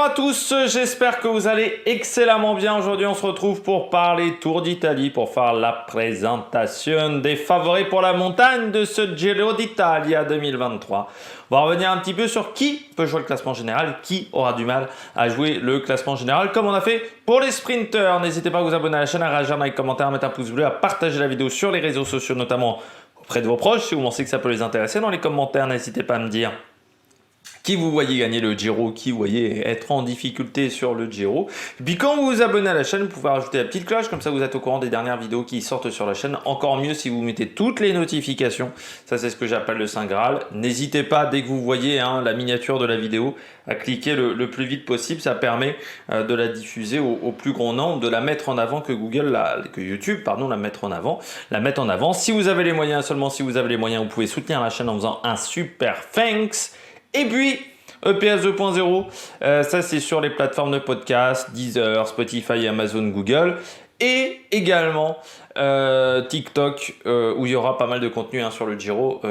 à tous, j'espère que vous allez excellemment bien. Aujourd'hui, on se retrouve pour parler Tour d'Italie, pour faire la présentation des favoris pour la montagne de ce Giro d'Italia 2023. On va revenir un petit peu sur qui peut jouer le classement général, qui aura du mal à jouer le classement général, comme on a fait pour les sprinters. N'hésitez pas à vous abonner à la chaîne, à réagir dans les commentaires, à mettre un pouce bleu, à partager la vidéo sur les réseaux sociaux, notamment auprès de vos proches, si vous pensez que ça peut les intéresser. Dans les commentaires, n'hésitez pas à me dire qui vous voyez gagner le Giro, qui vous voyez être en difficulté sur le Giro. Et puis quand vous vous abonnez à la chaîne, vous pouvez rajouter la petite cloche, comme ça vous êtes au courant des dernières vidéos qui sortent sur la chaîne. Encore mieux si vous mettez toutes les notifications, ça c'est ce que j'appelle le Saint Graal. N'hésitez pas, dès que vous voyez la miniature de la vidéo, à cliquer le plus vite possible. Ça permet de la diffuser au plus grand nombre, de la mettre en avant, que YouTube la mette en avant. Si vous avez les moyens, seulement si vous avez les moyens, vous pouvez soutenir la chaîne en faisant un super thanks. Et puis, EPS 2.0, ça c'est sur les plateformes de podcast, Deezer, Spotify, Amazon, Google. Et également TikTok, où il y aura pas mal de contenu sur le Giro,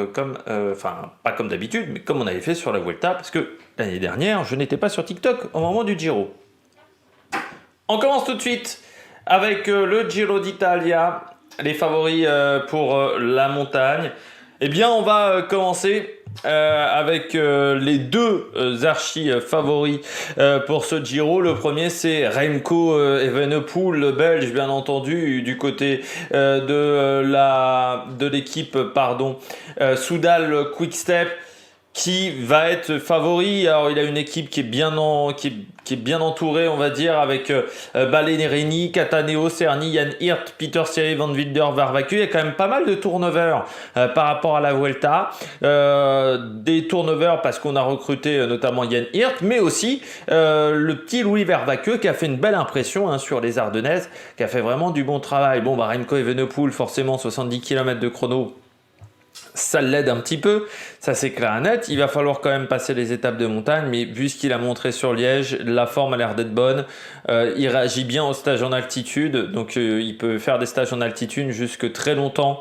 pas comme d'habitude, mais comme on avait fait sur la Vuelta, parce que l'année dernière, je n'étais pas sur TikTok au moment du Giro. On commence tout de suite avec le Giro d'Italia, les favoris pour la montagne. Eh bien, on va commencer avec les deux archi favoris pour ce Giro. Le premier, c'est Remco Evenepoel, le Belge, bien entendu, du côté de l'équipe Soudal Quick-Step, qui va être favori. Alors il a une équipe qui est bien entourée, on va dire, avec Ballerini, Cataneo, Cerny, Jan Hirt, Peter Thierry, Van Wilder, Varvacu. Il y a quand même pas mal de turnover par rapport à la Vuelta. Des turnovers parce qu'on a recruté notamment Jan Hirt, mais aussi le petit Louis Vervaque qui a fait une belle impression sur les Ardennaises, qui a fait vraiment du bon travail. Bon, Remco Evenepoel, forcément 70 km de chrono, ça l'aide un petit peu, ça c'est clair et net. Il va falloir quand même passer les étapes de montagne, mais vu ce qu'il a montré sur Liège, la forme a l'air d'être bonne. Il réagit bien au stage en altitude, donc il peut faire des stages en altitude jusque très longtemps,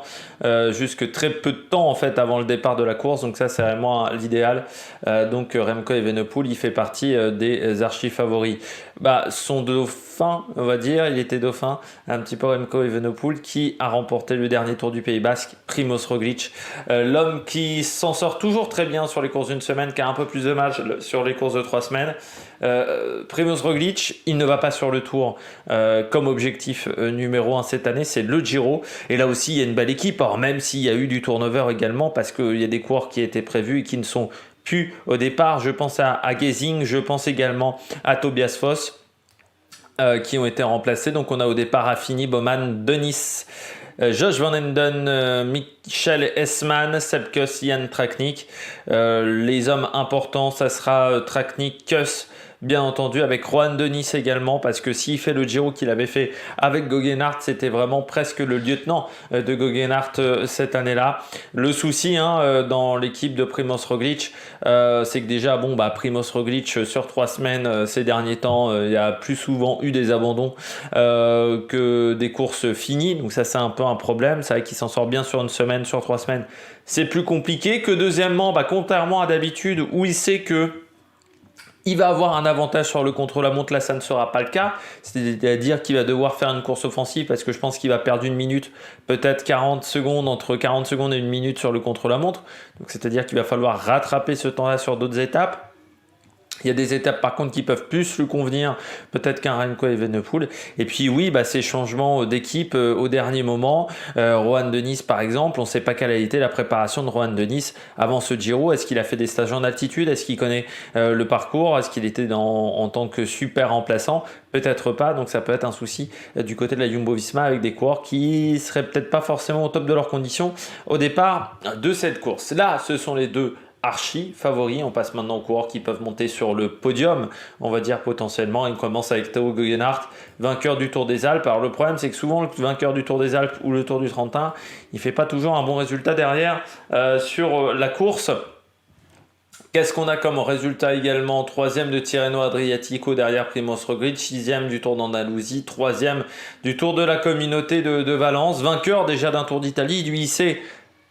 jusque très peu de temps en fait avant le départ de la course, donc ça c'est vraiment l'idéal. Donc Remco Evenepoel, il fait partie des archi favoris. Son dauphin, on va dire, il était dauphin un petit peu, Remco Evenepoel, qui a remporté le dernier Tour du Pays Basque, Primoz Roglic, l'homme qui s'en sort toujours très bien sur les courses d'une semaine, qui a un peu plus de match sur les courses de 3 semaines. Primoz Roglic, il ne va pas sur le Tour comme objectif numéro 1 cette année, c'est le Giro, et là aussi il y a une belle équipe. Alors même s'il y a eu du turnover également, parce qu'il y a des coureurs qui étaient prévus et qui ne sont plus au départ. Je pense à Gesing, je pense également à Tobias Foss, qui ont été remplacés. Donc on a au départ Affini, Bowman, Denis, Josh Van Enden, Michel Hessmann, Sepkus, Jan Traknik. Les hommes importants, ça sera Traknik, Kuss, bien entendu, avec Rohan Dennis également, parce que s'il fait le Giro qu'il avait fait avec Geoghegan, c'était vraiment presque le lieutenant de Geoghegan cette année-là. Le souci dans l'équipe de Primoz Roglic, c'est que déjà, Primoz Roglic sur 3 semaines ces derniers temps, il y a plus souvent eu des abandons que des courses finies, donc ça c'est un peu un problème. C'est vrai qu'il s'en sort bien sur une semaine, sur 3 semaines, c'est plus compliqué. Que deuxièmement, contrairement à d'habitude où il sait que il va avoir un avantage sur le contre-la-montre, là ça ne sera pas le cas, c'est-à-dire qu'il va devoir faire une course offensive, parce que je pense qu'il va perdre 1 minute, peut-être 40 secondes, entre 40 secondes et 1 minute sur le contre-la-montre, donc c'est-à-dire qu'il va falloir rattraper ce temps-là sur d'autres étapes. Il y a des étapes par contre qui peuvent plus lui convenir peut-être qu'un Remco Evenepoel. Et puis oui, ces changements d'équipe au dernier moment. Rohan Dennis par exemple, on ne sait pas quelle a été la préparation de Rohan Dennis avant ce Giro. Est-ce qu'il a fait des stages en altitude? Est-ce qu'il connaît le parcours? Est-ce qu'il était en tant que super remplaçant? Peut-être pas, donc ça peut être un souci du côté de la Jumbo-Visma, avec des coureurs qui seraient peut-être pas forcément au top de leurs conditions au départ de cette course. Là, ce sont les deux archi favoris. On passe maintenant aux coureurs qui peuvent monter sur le podium, on va dire potentiellement. On commence avec Tao Geoghegan, vainqueur du Tour des Alpes. Alors le problème, c'est que souvent le vainqueur du Tour des Alpes ou le Tour du Trentin, il fait pas toujours un bon résultat derrière sur la course. Qu'est-ce qu'on a comme résultat également? 3e de Tirreno Adriatico derrière Primoz Roglic, 6e du Tour d'Andalousie, 3e du Tour de la Communauté de Valence, vainqueur déjà d'un Tour d'Italie. Lui, il sait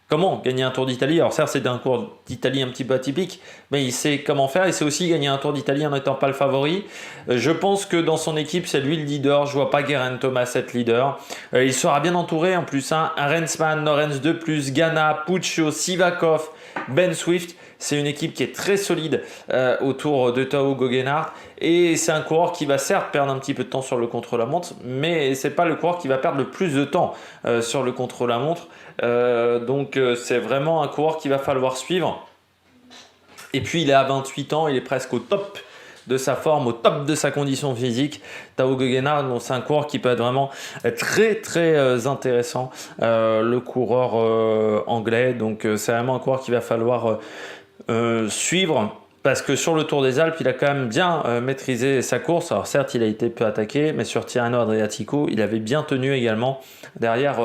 comment gagner un Tour d'Italie. Alors certes, c'est un Tour d'Italie un petit peu atypique, mais il sait comment faire. Il sait aussi gagner un Tour d'Italie en n'étant pas le favori. Je pense que dans son équipe, c'est lui le leader. Je vois pas Geraint Thomas être leader. Il sera bien entouré en plus. Arensman, Lorenz de plus, Ganna, Puccio, Sivakov, Ben Swift. C'est une équipe qui est très solide autour de Tao Geoghegan. Et c'est un coureur qui va certes perdre un petit peu de temps sur le contre-la-montre, mais c'est pas le coureur qui va perdre le plus de temps sur le contre-la-montre. Donc c'est vraiment un coureur qu'il va falloir suivre. Et puis il est à 28 ans, il est presque au top de sa forme, au top de sa condition physique. Tao Geoghegan, c'est un coureur qui peut être vraiment très très intéressant, le coureur anglais. Donc c'est vraiment un coureur qu'il va falloir suivre, parce que sur le Tour des Alpes, il a quand même bien maîtrisé sa course. Alors certes, il a été peu attaqué, mais sur Tirreno Adriatico, il avait bien tenu également. Derrière,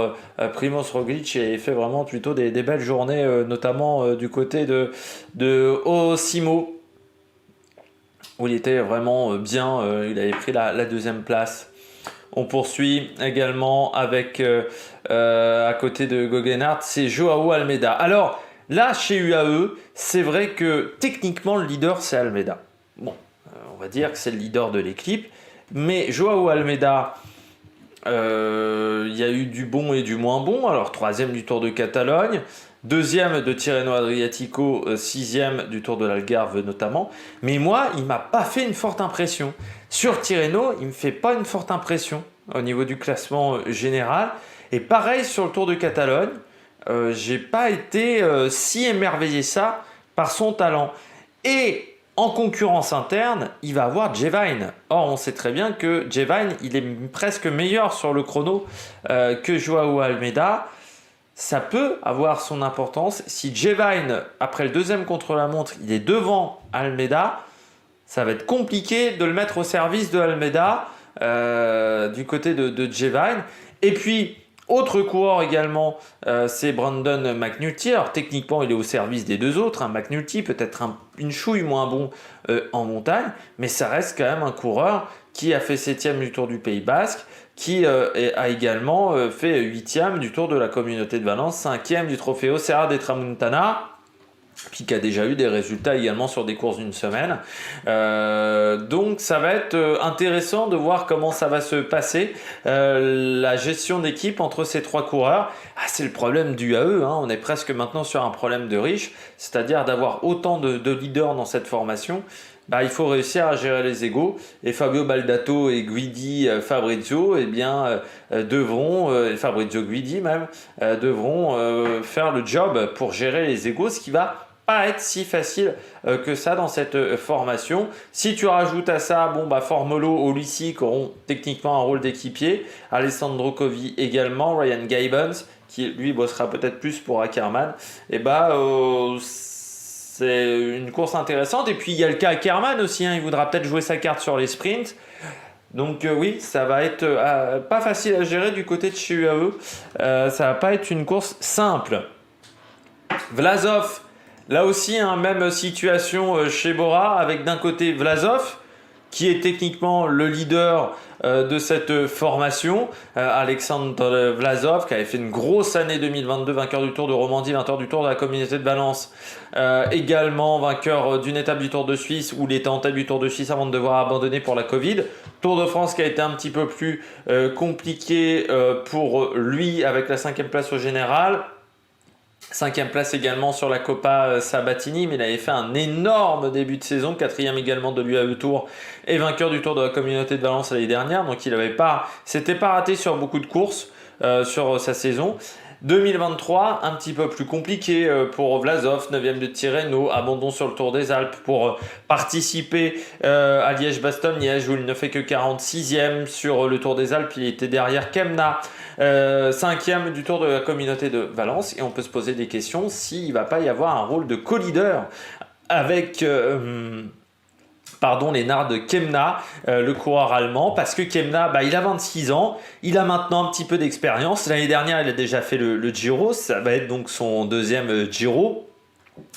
Primož Roglic a fait vraiment plutôt des belles journées, notamment du côté de Osimo, où il était vraiment bien. Il avait pris la deuxième place. On poursuit également avec, à côté de Geoghegan, c'est Joao Almeida. Alors, là, chez UAE, c'est vrai que techniquement, le leader, c'est Almeida. Bon, on va dire que c'est le leader de l'équipe. Mais Joao Almeida, il y a eu du bon et du moins bon. Alors, 3e du Tour de Catalogne, 2e de Tirreno Adriatico, 6e du Tour de l'Algarve notamment. Mais moi, il ne m'a pas fait une forte impression. Sur Tirreno, il ne me fait pas une forte impression au niveau du classement général. Et pareil sur le Tour de Catalogne. J'ai pas été si émerveillé ça par son talent. Et en concurrence interne, il va avoir Jevine. Or, on sait très bien que Jevine, il est presque meilleur sur le chrono que Joao Almeida. Ça peut avoir son importance. Si Jevine, après le deuxième contre-la-montre, il est devant Almeida, ça va être compliqué de le mettre au service de Almeida du côté de Jevine. Et puis, autre coureur également, c'est Brandon McNulty. Alors techniquement, il est au service des deux autres. McNulty peut-être une chouille moins bon en montagne, mais ça reste quand même un coureur qui a fait 7e du Tour du Pays Basque, qui a également fait 8e du Tour de la Communauté de Valence, 5e du Trofeo Serra de Tramuntana, puis qui a déjà eu des résultats également sur des courses d'une semaine. Donc ça va être intéressant de voir comment ça va se passer, la gestion d'équipe entre ces trois coureurs. C'est le problème du AE, on est presque maintenant sur un problème de riche, c'est-à-dire d'avoir autant de leaders dans cette formation. Il faut réussir à gérer les égos, et Fabio Baldato et Guidi Fabrizio devront, Fabrizio Guidi même, devront faire le job pour gérer les égos, ce qui va pas être si facile que ça dans cette formation. Si tu rajoutes à ça, Formolo, Ulissi qui auront techniquement un rôle d'équipier, Alessandro Covi également, Ryan Gibbons qui lui bossera peut-être plus pour Ackermann, c'est une course intéressante. Et puis il y a le cas Ackermann aussi, il voudra peut-être jouer sa carte sur les sprints. Donc oui, ça va être pas facile à gérer du côté de chez UAE. Ça va pas être une course simple. Vlasov, là aussi, même situation chez Bora, avec d'un côté Vlasov, qui est techniquement le leader de cette formation. Alexandre Vlasov, qui avait fait une grosse année 2022, vainqueur du Tour de Romandie, vainqueur du Tour de la Communauté de Valence, également vainqueur d'une étape du Tour de Suisse, où il était en tête du Tour de Suisse avant de devoir abandonner pour la Covid. Tour de France qui a été un petit peu plus compliqué pour lui, avec la 5e place au général. 5e place également sur la Coppa Sabatini, mais il avait fait un énorme début de saison, 4e également de l'UAE Tour et vainqueur du Tour de la Communauté de Valence l'année dernière, donc il s'était pas raté sur beaucoup de courses sur sa saison. 2023, un petit peu plus compliqué pour Vlasov, 9e de Tirreno, abandon sur le Tour des Alpes pour participer à Liège-Bastogne-Liège où il ne fait que 46e sur le Tour des Alpes. Il était derrière Kemna, 5e du Tour de la Communauté de Valence, et on peut se poser des questions s'il ne va pas y avoir un rôle de co-leader avec Lennard Kemna, le coureur allemand, parce que Kemna, il a 26 ans, il a maintenant un petit peu d'expérience. L'année dernière, il a déjà fait le Giro, ça va être donc son 2e Giro.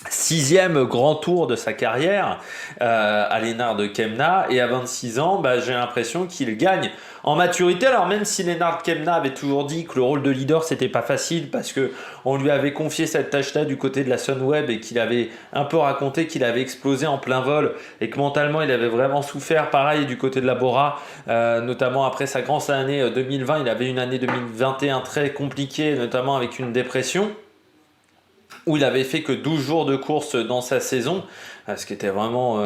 sixième grand tour de sa carrière à Lennard Kemna, et à 26 ans, j'ai l'impression qu'il gagne en maturité. Alors même si Lennard Kemna avait toujours dit que le rôle de leader c'était pas facile parce que on lui avait confié cette tâche-là du côté de la Sunweb et qu'il avait un peu raconté qu'il avait explosé en plein vol et que mentalement il avait vraiment souffert, pareil du côté de la Bora, notamment après sa grande année 2020, il avait une année 2021 très compliquée, notamment avec une dépression, où il avait fait que 12 jours de course dans sa saison, ce qui était vraiment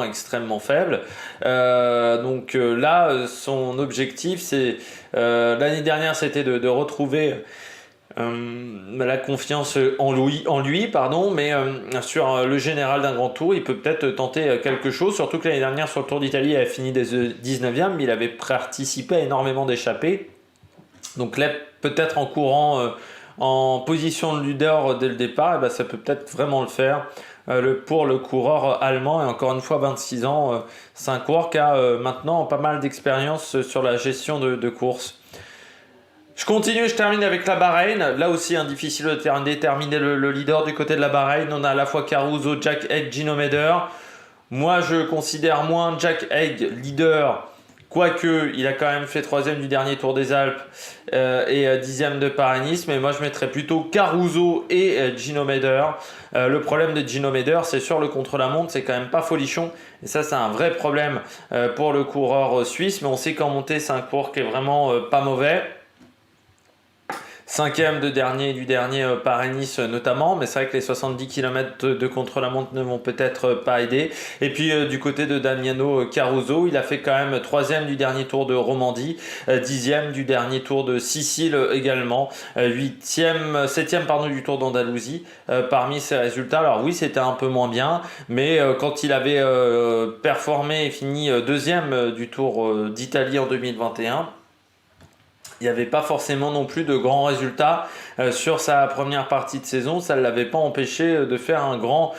extrêmement faible. Là, son objectif, c'est l'année dernière, c'était de retrouver la confiance en lui, pardon, mais sur le général d'un grand tour, il peut peut-être tenter quelque chose, surtout que l'année dernière sur le Tour d'Italie, il a fini des 19e, mais il avait participé à énormément d'échappées. Donc là, peut-être en courant en position de leader dès le départ, ça peut peut-être vraiment le faire pour le coureur allemand. Et encore une fois, 26 ans, c'est un coureur qui a maintenant pas mal d'expérience sur la gestion de course. Je continue, je termine avec la Bahreïn. Là aussi, difficile de déterminer le leader du côté de la Bahreïn. On a à la fois Caruso, Jack Haig, Gino Meder. Moi, je considère moins Jack Haig leader, quoique il a quand même fait 3e du dernier Tour des Alpes et 10e de Paris-Nice, mais moi je mettrais plutôt Caruso et Gino Meder. Le problème de Gino Meder, c'est sur le contre-la-montre, c'est quand même pas folichon, et ça c'est un vrai problème pour le coureur suisse, mais on sait qu'en montée c'est un coureur qui est vraiment pas mauvais. 5e du dernier Paris-Nice notamment, mais c'est vrai que les 70 km de contre-la-montre ne vont peut-être pas aider. Et puis du côté de Damiano Caruso, il a fait quand même 3e du dernier Tour de Romandie, 10e du dernier Tour de Sicile également, 7e du Tour d'Andalousie parmi ces résultats. Alors oui, c'était un peu moins bien, mais quand il avait performé et fini 2e du Tour d'Italie en 2021, il n'y avait pas forcément non plus de grands résultats sur sa première partie de saison. Ça ne l'avait pas empêché de faire un grand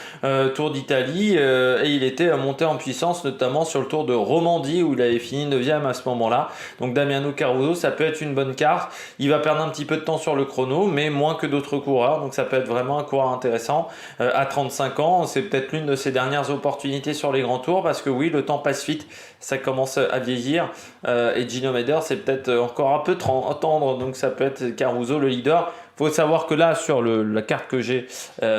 Tour d'Italie et il était monté en puissance, notamment sur le Tour de Romandie où il avait fini 9e à ce moment-là. Donc Damiano Caruso, ça peut être une bonne carte. Il va perdre un petit peu de temps sur le chrono, mais moins que d'autres coureurs. Donc ça peut être vraiment un coureur intéressant. À 35 ans, c'est peut-être l'une de ses dernières opportunités sur les grands tours parce que oui, le temps passe vite, ça commence à vieillir. Et Gino Meder, c'est peut-être encore un peu tendre, donc ça peut être Caruso le leader. Faut savoir que là, sur la carte que j'ai,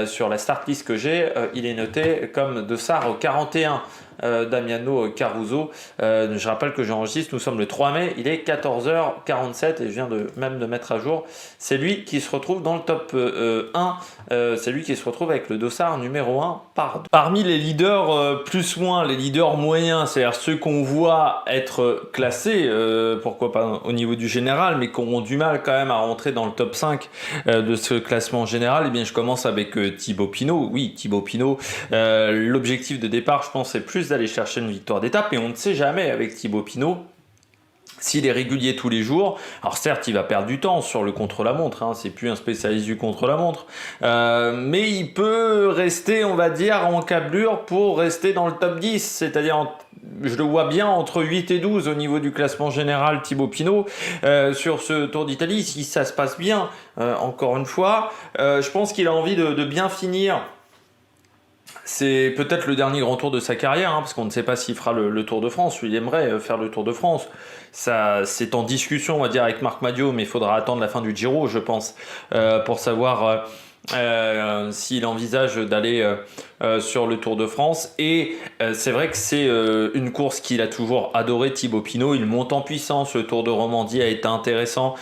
sur la start list que j'ai, il est noté comme dossard 41. Damiano Caruso. Je rappelle que j'enregistre, nous sommes le 3 mai, il est 14h47 et je viens même de mettre à jour. C'est lui qui se retrouve dans le top 1, c'est lui qui se retrouve avec le dossard numéro 1 parmi les leaders plus-moins, les leaders moyens, c'est-à-dire ceux qu'on voit être classés, pourquoi pas au niveau du général, mais qui auront du mal quand même à rentrer dans le top 5 de ce classement général. Et bien je commence avec Thibaut Pinot. Oui, Thibaut Pinot, l'objectif de départ, je pense, c'est plus d'aller chercher une victoire d'étape, et on ne sait jamais avec Thibaut Pinot s'il est régulier tous les jours. Alors certes, il va perdre du temps sur le contre-la-montre, c'est plus un spécialiste du contre-la-montre, mais il peut rester, on va dire, en câblure pour rester dans le top 10, c'est-à-dire je le vois bien entre 8 et 12 au niveau du classement général, Thibaut Pinot, sur ce Tour d'Italie, si ça se passe bien, encore une fois, je pense qu'il a envie de bien finir. C'est peut-être le dernier grand tour de sa carrière, parce qu'on ne sait pas s'il fera le Tour de France. Il aimerait faire le Tour de France. Ça, c'est en discussion, on va dire, avec Marc Madiot, mais il faudra attendre la fin du Giro, je pense, pour savoir s'il envisage d'aller sur le Tour de France. Et c'est vrai que c'est une course qu'il a toujours adoré, Thibaut Pinot. Il monte en puissance. Le Tour de Romandie a été intéressant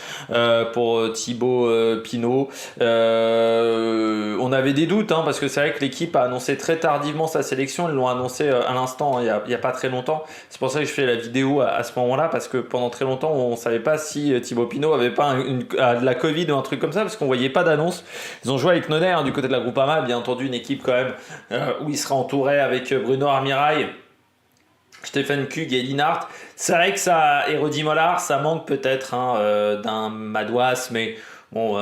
pour Thibaut Pinot. On avait des doutes, parce que c'est vrai que l'équipe a annoncé très tardivement sa sélection. Ils l'ont annoncé à l'instant, il y a pas très longtemps. C'est pour ça que je fais la vidéo à ce moment-là, parce que pendant très longtemps, on ne savait pas si Thibaut Pinot avait pas de la Covid ou un truc comme ça, parce qu'on voyait pas d'annonce. Ils ont joué avec Noner du côté de la Groupama, bien entendu, une équipe quand même où il sera entouré avec Bruno Armirail, Stefan Kug et Linhart. C'est vrai que ça, et Rudy Mollard, ça manque peut-être d'un Madouas, mais bon,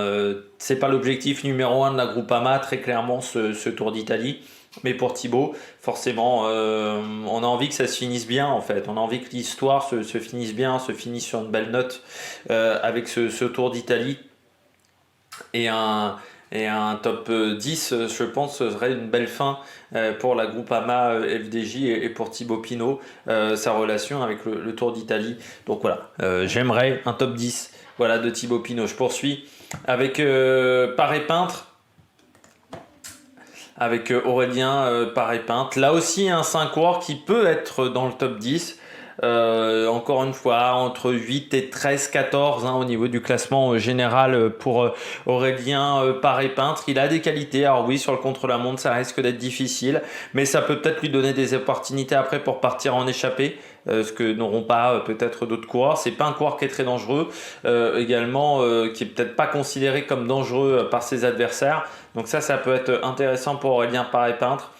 c'est pas l'objectif numéro 1 de la Groupama, très clairement, ce Tour d'Italie. Mais pour Thibaut, forcément, on a envie que ça se finisse bien, en fait. On a envie que l'histoire se finisse bien, se finisse sur une belle note avec ce Tour d'Italie. Et Et un top 10, je pense, ce serait une belle fin pour la Groupama FDJ et pour Thibaut Pinot, sa relation avec le Tour d'Italie. Donc voilà, j'aimerais un top 10 voilà, de Thibaut Pinot. Je poursuis avec Paré-Peintre. Avec Aurélien Paré-Peintre. Là aussi, un 5 coureur qui peut être dans le top 10. Encore une fois, entre 8 et 13, 14 au niveau du classement général pour Aurélien Paré-Peintre. Il a des qualités. Alors oui, sur le contre-la-montre, ça risque d'être difficile, mais ça peut peut-être lui donner des opportunités après pour partir en échappée. Ce que n'auront pas peut-être d'autres coureurs. C'est pas un coureur qui est très dangereux, également qui est peut-être pas considéré comme dangereux par ses adversaires. Donc ça peut être intéressant pour Aurélien Paré-Peintre.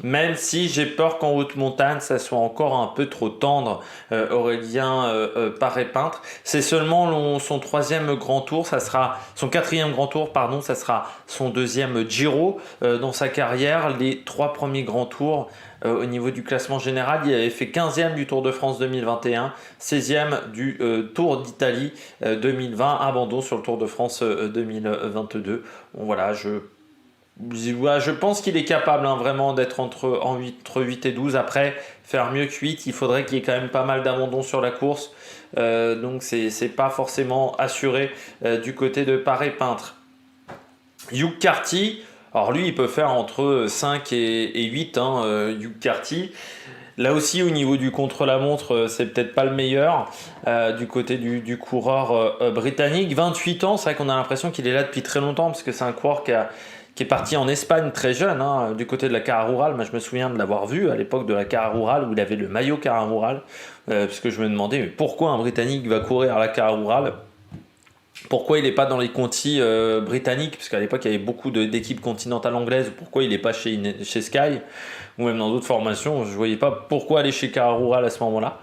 Même si j'ai peur qu'en haute montagne, ça soit encore un peu trop tendre, Aurélien Paré-Peintre. C'est seulement son troisième grand tour, ça sera son quatrième grand tour, pardon, ça sera son deuxième Giro dans sa carrière. Les 3 premiers grands tours au niveau du classement général, il avait fait 15e du Tour de France 2021, 16e du Tour d'Italie 2020, abandon sur le Tour de France 2022. Bon, voilà, je pense qu'il est capable vraiment d'être entre 8 et 12. Après, faire mieux que 8, il faudrait qu'il y ait quand même pas mal d'abandon sur la course. Donc, c'est pas forcément assuré du côté de Paré-Peintre. Hugh Carty, alors lui, il peut faire entre 5 et 8, Hugh Carty. Là aussi, au niveau du contre-la-montre, c'est peut-être pas le meilleur du côté du coureur britannique. 28 ans, c'est vrai qu'on a l'impression qu'il est là depuis très longtemps, parce que c'est un coureur qui est parti en Espagne très jeune, du côté de la Cara Rural. Moi, je me souviens de l'avoir vu à l'époque de la Cara Rural, où il avait le maillot Cara Rural, parce que je me demandais mais pourquoi un Britannique va courir à la Cara Rural. Pourquoi il n'est pas dans les contis britanniques, parce qu'à l'époque il y avait beaucoup d'équipes continentales anglaises. Pourquoi il n'est pas chez Sky ou même dans d'autres formations. Je ne voyais pas pourquoi aller chez Cara Rural à ce moment-là.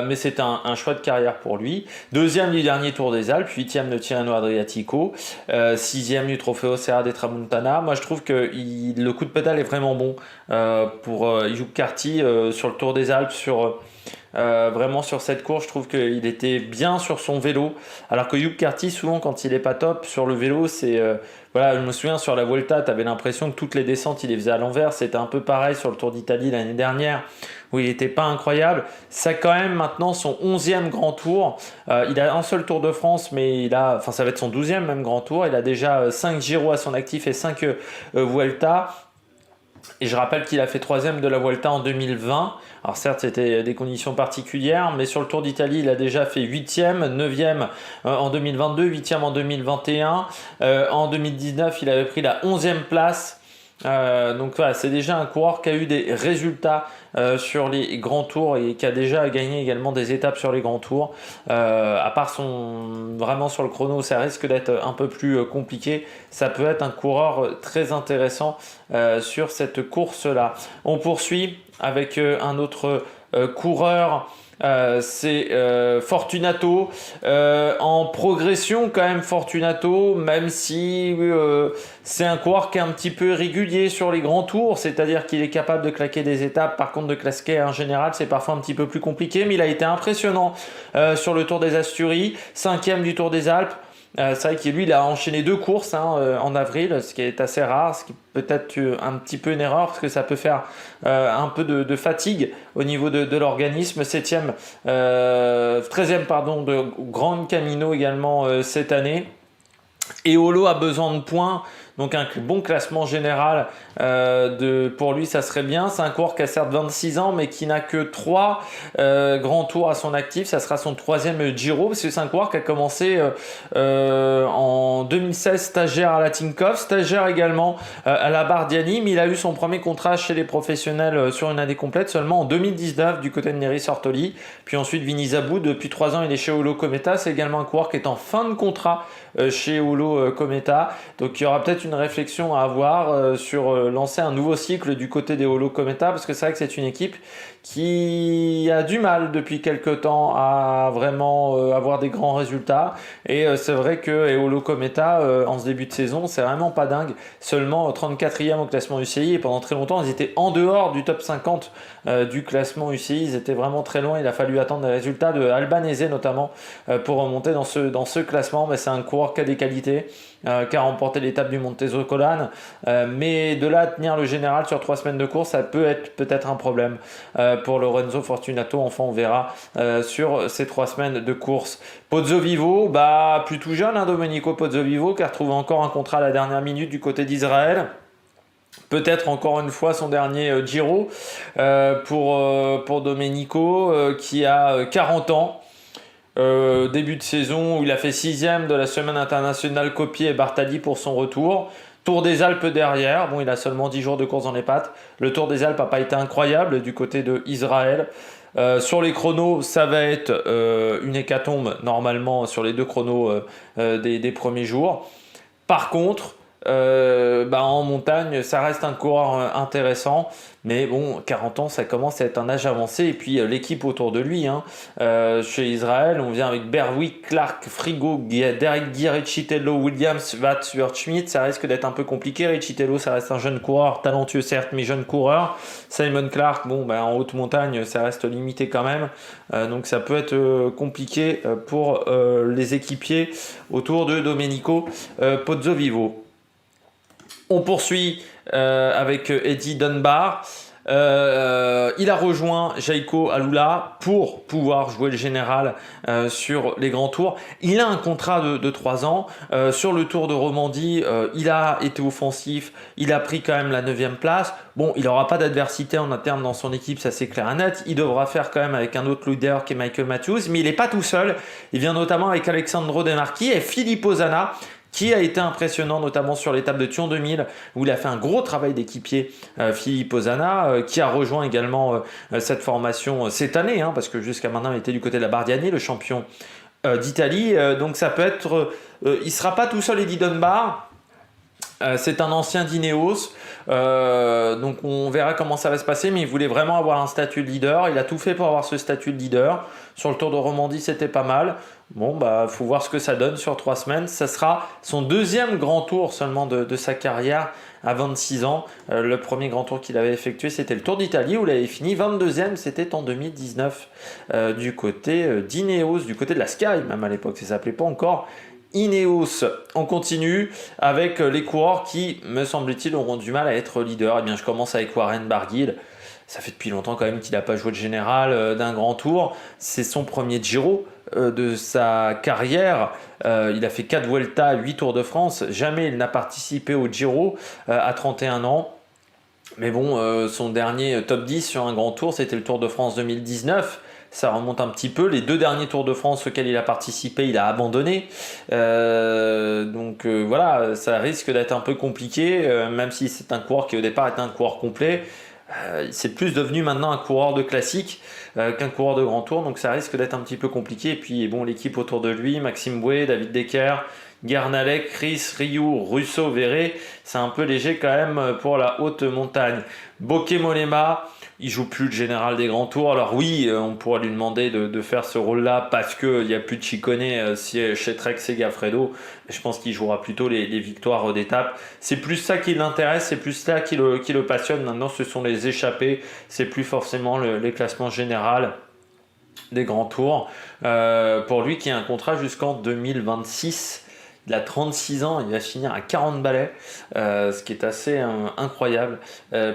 Mais c'était un choix de carrière pour lui. Deuxième du dernier Tour des Alpes, 8e de Tirreno Adriatico, 6e du Trofeo Serra de Tramontana. Moi je trouve que le coup de pédale est vraiment bon pour Hugh Carty sur le Tour des Alpes, vraiment sur cette course. Je trouve qu'il était bien sur son vélo, alors que Hugh Carty, souvent quand il est pas top sur le vélo, voilà, je me souviens sur la Vuelta, tu avais l'impression que toutes les descentes il les faisait à l'envers. C'était un peu pareil sur le Tour d'Italie l'année dernière, où il n'était pas incroyable. C'est quand même maintenant son 11e grand tour. Il a un seul Tour de France, mais ça va être son 12e même grand tour. Il a déjà 5 Giro à son actif et 5 Vuelta. Et je rappelle qu'il a fait 3e de la Vuelta en 2020. Alors certes, c'était des conditions particulières, mais sur le Tour d'Italie, il a déjà fait 8e, 9e en 2022, 8e en 2021. En 2019, il avait pris la 11e place. Donc voilà, c'est déjà un coureur qui a eu des résultats sur les grands tours et qui a déjà gagné également des étapes sur les grands tours. À part vraiment sur le chrono, ça risque d'être un peu plus compliqué. Ça peut être un coureur très intéressant sur cette course-là. On poursuit avec un autre coureur. C'est Fortunato en progression quand même. Fortunato, même si c'est un coureur qui est un petit peu irrégulier sur les grands tours, c'est-à-dire qu'il est capable de claquer des étapes. Par contre, de claquer en général, c'est parfois un petit peu plus compliqué, mais il a été impressionnant sur le Tour des Asturies, 5e du Tour des Alpes. C'est vrai que lui, il a enchaîné 2 courses en avril, ce qui est assez rare, ce qui peut être un petit peu une erreur, parce que ça peut faire un peu de fatigue au niveau de l'organisme. 13e de Grand Camino également cette année. Eolo a besoin de points, donc un bon classement général pour lui, ça serait bien. C'est un coureur qui a certes 26 ans, mais qui n'a que 3 grands tours à son actif. Ça sera son 3e Giro, parce que c'est un coureur qui a commencé en 2016 stagiaire à la Tinkoff, stagiaire également à la Bardiani, mais il a eu son premier contrat chez les professionnels sur une année complète seulement en 2019 du côté de Neri Sortoli. Puis ensuite Vini Zabou, depuis 3 ans il est chez Olo Cometa. C'est également un coureur qui est en fin de contrat chez Olo Cometa, donc il y aura peut-être peut-être une réflexion à avoir sur lancer un nouveau cycle du côté des Holo Cometa, parce que c'est vrai que c'est une équipe qui a du mal depuis quelque temps à vraiment avoir des grands résultats. Et c'est vrai que Eolo Cometa, en ce début de saison, c'est vraiment pas dingue. Seulement 34e au classement UCI, et pendant très longtemps, ils étaient en dehors du top 50 du classement UCI. Ils étaient vraiment très loin. Il a fallu attendre les résultats de Albanese notamment pour remonter dans ce classement. Mais c'est un coureur qui a des qualités, qui a remporté l'étape du Monte Zurcolan. Mais de là à tenir le général sur 3 semaines de course, ça peut être peut-être un problème pour Lorenzo Fortunato. Enfin, on verra sur ces 3 semaines de course. Pozzovivo, plus tout jeune, Domenico Pozzovivo, qui a retrouvé encore un contrat à la dernière minute du côté d'Israël. Peut-être encore une fois son dernier Giro pour Domenico, qui a 40 ans. Début de saison où il a fait 6e de la semaine internationale Coppi et Bartali pour son retour. Tour des Alpes derrière, bon, il a seulement 10 jours de course dans les pattes. Le Tour des Alpes n'a pas été incroyable du côté de Israël. Sur les chronos, ça va être une hécatombe normalement sur les 2 chronos des premiers jours. Par contre, en montagne, ça reste un coureur intéressant. Mais bon, 40 ans, ça commence à être un âge avancé. Et puis l'équipe autour de lui, chez Israël, on vient avec Berwick, Clark, Frigo, Derek Guy, Riccitello, Williams, Watt, Schmidt. Ça risque d'être un peu compliqué. Riccitello, ça reste un jeune coureur, talentueux certes, mais jeune coureur. Simon Clark, en haute montagne, ça reste limité quand même. Donc ça peut être compliqué pour les équipiers autour de Domenico Pozzovivo. On poursuit avec Eddie Dunbar. Il a rejoint Jaiko Alula pour pouvoir jouer le général sur les grands tours. Il a un contrat de 3 ans. Sur le Tour de Romandie, il a été offensif. Il a pris quand même la 9e place. Bon, il n'aura pas d'adversité en interne dans son équipe, ça c'est clair et net. Il devra faire quand même avec un autre leader qui est Michael Matthews. Mais il n'est pas tout seul. Il vient notamment avec Alessandro De Marchi et Filippo Zana, qui a été impressionnant notamment sur l'étape de Thion 2000 où il a fait un gros travail d'équipier, Filippo Zana, qui a rejoint également cette formation cette année, parce que jusqu'à maintenant il était du côté de la Bardiani, le champion d'Italie. Donc ça peut être, il sera pas tout seul, Eddie Dunbar. C'est un ancien d'Ineos, donc on verra comment ça va se passer, mais il voulait vraiment avoir un statut de leader. Il a tout fait pour avoir ce statut de leader. Sur le Tour de Romandie, c'était pas mal. Bon, faut voir ce que ça donne sur 3 semaines. Ça sera son 2e grand tour seulement de sa carrière à 26 ans. Le premier grand tour qu'il avait effectué, c'était le Tour d'Italie où il avait fini 22e. C'était en 2019 du côté d'Ineos, du côté de la Sky, même à l'époque, ça s'appelait pas encore Ineos. On continue avec les coureurs qui, me semble-t-il, auront du mal à être leaders. Eh bien, je commence avec Warren Barguil. Ça fait depuis longtemps quand même qu'il n'a pas joué de général d'un grand tour. C'est son premier Giro de sa carrière. Il a fait 4 Vuelta, 8 Tours de France. Jamais il n'a participé au Giro à 31 ans. Mais bon, son dernier top 10 sur un grand tour, c'était le Tour de France 2019. Ça remonte un petit peu. Les 2 derniers Tours de France auxquels il a participé, il a abandonné. Donc voilà, ça risque d'être un peu compliqué, même si c'est un coureur qui au départ était un coureur complet. C'est plus devenu maintenant un coureur de classique qu'un coureur de grand tour, donc ça risque d'être un petit peu compliqué. Et puis bon, l'équipe autour de lui, Maxime Bouet, David Decker, Guernalec, Chris, Rioux, Russo, Verret, c'est un peu léger quand même pour la haute montagne. Bokeh Mollema, il joue plus le général des grands tours. Alors oui, on pourrait lui demander de faire ce rôle-là parce qu'il n'y a plus de Chicone chez Trek Segafredo. Je pense qu'il jouera plutôt les victoires d'étape. C'est plus ça qui l'intéresse, c'est plus ça qui le passionne. Maintenant, ce sont les échappées, c'est plus forcément les classements généraux des grands tours. Pour lui qui a un contrat jusqu'en 2026. Il a 36 ans, il va finir à 40 balais, ce qui est assez incroyable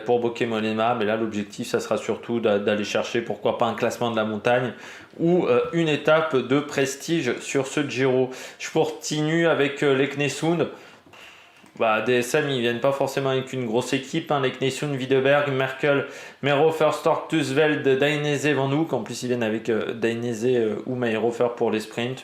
pour Bokeh Mollema. Mais là, l'objectif, ça sera surtout d'aller chercher, pourquoi pas, un classement de la montagne ou une étape de prestige sur ce Giro. Je continue avec l'Eknesund. DSM, ils viennent pas forcément avec une grosse équipe. L'Eknesund, Widerberg, Merkel, Mayhofer, Stork, Tusveld, Dainese, Van Hoek. En plus, ils viennent avec Dainese ou Mayhofer pour les sprints.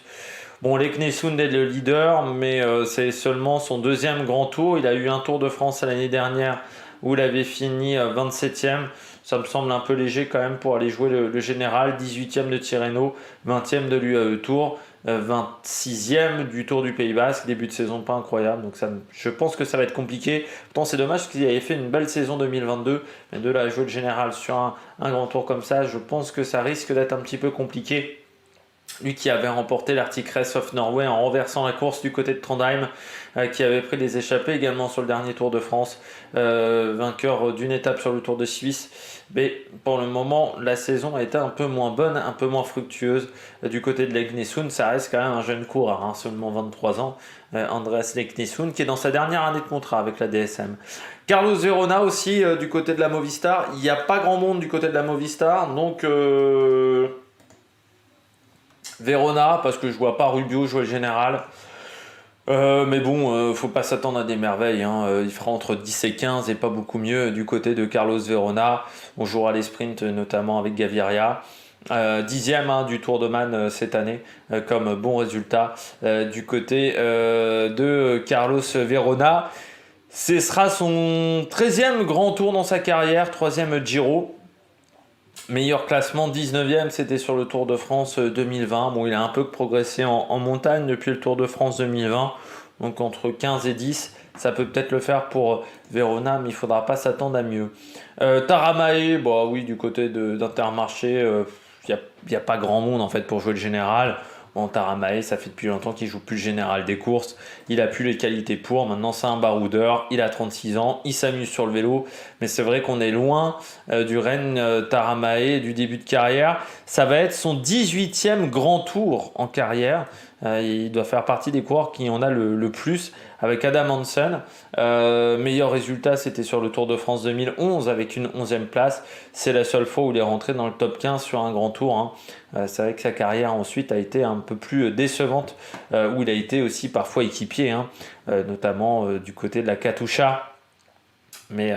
Bon, l'Eknesund est le leader, mais c'est seulement son 2e grand tour. Il a eu un Tour de France l'année dernière où il avait fini 27e. Ça me semble un peu léger quand même pour aller jouer le général. 18e de Tirreno, 20e de l'UAE Tour, 26e du Tour du Pays Basque. Début de saison pas incroyable, donc je pense que ça va être compliqué. Pourtant, c'est dommage qu'il avait fait une belle saison 2022, mais de là jouer le général sur un grand tour comme ça, je pense que ça risque d'être un petit peu compliqué. Lui qui avait remporté l'Arctic Race of Norway en renversant la course du côté de Trondheim, qui avait pris des échappées également sur le dernier Tour de France, vainqueur d'une étape sur le Tour de Suisse. Mais pour le moment, la saison a été un peu moins bonne, un peu moins fructueuse. Du côté de Leknesund, ça reste quand même un jeune coureur, hein, seulement 23 ans, Andreas Leknesund, qui est dans sa dernière année de contrat avec la DSM. Carlos Verona aussi, du côté de la Movistar. Il n'y a pas grand monde du côté de la Movistar, donc... Verona, parce que je vois pas Rubio jouer le général. Mais bon, faut pas s'attendre à des merveilles, hein. Il fera entre 10 et 15 et pas beaucoup mieux du côté de Carlos Verona. On jouera les sprints notamment avec Gaviria. 10e hein, du Tour de Man cette année comme bon résultat du côté de Carlos Verona. Ce sera son 13e grand tour dans sa carrière, 3e Giro. Meilleur classement, 19e, c'était sur le Tour de France 2020. Bon, il a un peu progressé en montagne depuis le Tour de France 2020. Donc entre 15 et 10, ça peut peut-être le faire pour Verona, mais il ne faudra pas s'attendre à mieux. Taramae, bah oui, du côté d'Intermarché, il n'y a pas grand monde en fait pour jouer le général. Bon, Taramae, ça fait depuis longtemps qu'il joue plus le général des courses. Il a plus les qualités pour. Maintenant, c'est un baroudeur. Il a 36 ans. Il s'amuse sur le vélo. Mais c'est vrai qu'on est loin du Rennes Taramae du début de carrière. Ça va être son 18e grand tour en carrière. Il doit faire partie des coureurs qui en a le plus avec Adam Hansen. Meilleur résultat, c'était sur le Tour de France 2011 avec une 11e place. C'est la seule fois où il est rentré dans le top 15 sur un grand tour, hein. C'est vrai que sa carrière ensuite a été un peu plus décevante, où il a été aussi parfois équipier, hein, notamment du côté de la Katusha. Mais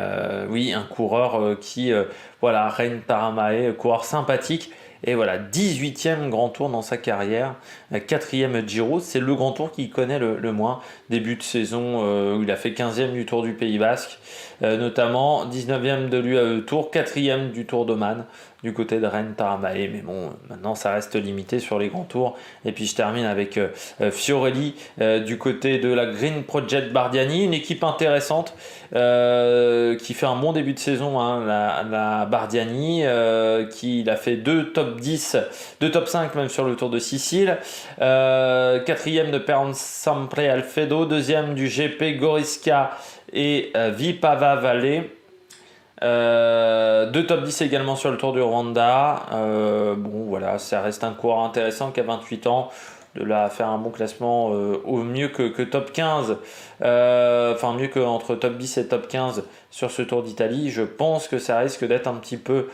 oui, un coureur qui, voilà, Reine Taramae, coureur sympathique. Et voilà, 18e grand tour dans sa carrière, 4e Giro, c'est le grand tour qu'il connaît le moins. Début de saison où il a fait 15e du Tour du Pays Basque, notamment 19e de l'UAE Tour, 4e du Tour d'Oman du côté de Rennes Taramae. Mais bon, maintenant ça reste limité sur les grands tours. Et puis je termine avec Fiorelli du côté de la Green Project Bardiani, une équipe intéressante qui fait un bon début de saison, hein, la Bardiani, qui il a fait 2 top 10, 2 top 5 même sur le Tour de Sicile, 4e de Pernsampre Alfredo, 2e du GP Goriska et Vipava Valley. 2 top 10 également sur le Tour du Rwanda. Bon voilà, ça reste un coureur intéressant qui a 28 ans. De là à faire un bon classement au mieux que top 15, enfin mieux que entre top 10 et top 15 sur ce Tour d'Italie, je pense que ça risque d'être un petit peu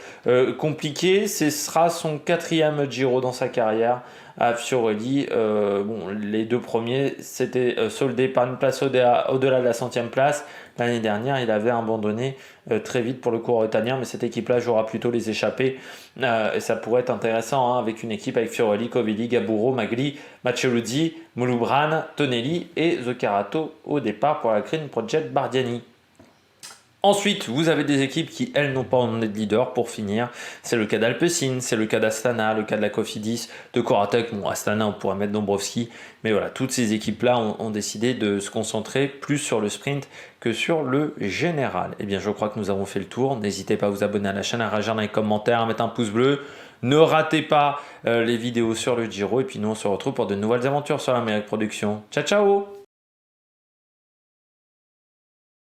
compliqué. Ce sera son 4e Giro dans sa carrière à Fiorelli. Bon, les 2 premiers c'était soldé par une place au-delà de la 100e place. L'année dernière, il avait abandonné très vite pour le coureur italien, mais cette équipe-là jouera plutôt les échappées. Et ça pourrait être intéressant, hein, avec une équipe avec Fiorelli, Covelli, Gaburo, Magli, Macelluzzi, Molubran, Tonelli et Zoccarato au départ pour la Green Project Bardiani. Ensuite, vous avez des équipes qui, elles, n'ont pas emmené de leader pour finir. C'est le cas d'Alpecin, c'est le cas d'Astana, le cas de la Cofidis, de Coratec. Bon, Astana, on pourrait mettre Dombrovski. Mais voilà, toutes ces équipes-là ont décidé de se concentrer plus sur le sprint que sur le général. Eh bien, je crois que nous avons fait le tour. N'hésitez pas à vous abonner à la chaîne, à réagir dans les commentaires, à mettre un pouce bleu. Ne ratez pas les vidéos sur le Giro. Et puis nous, on se retrouve pour de nouvelles aventures sur l'Amérique Production. Ciao, ciao!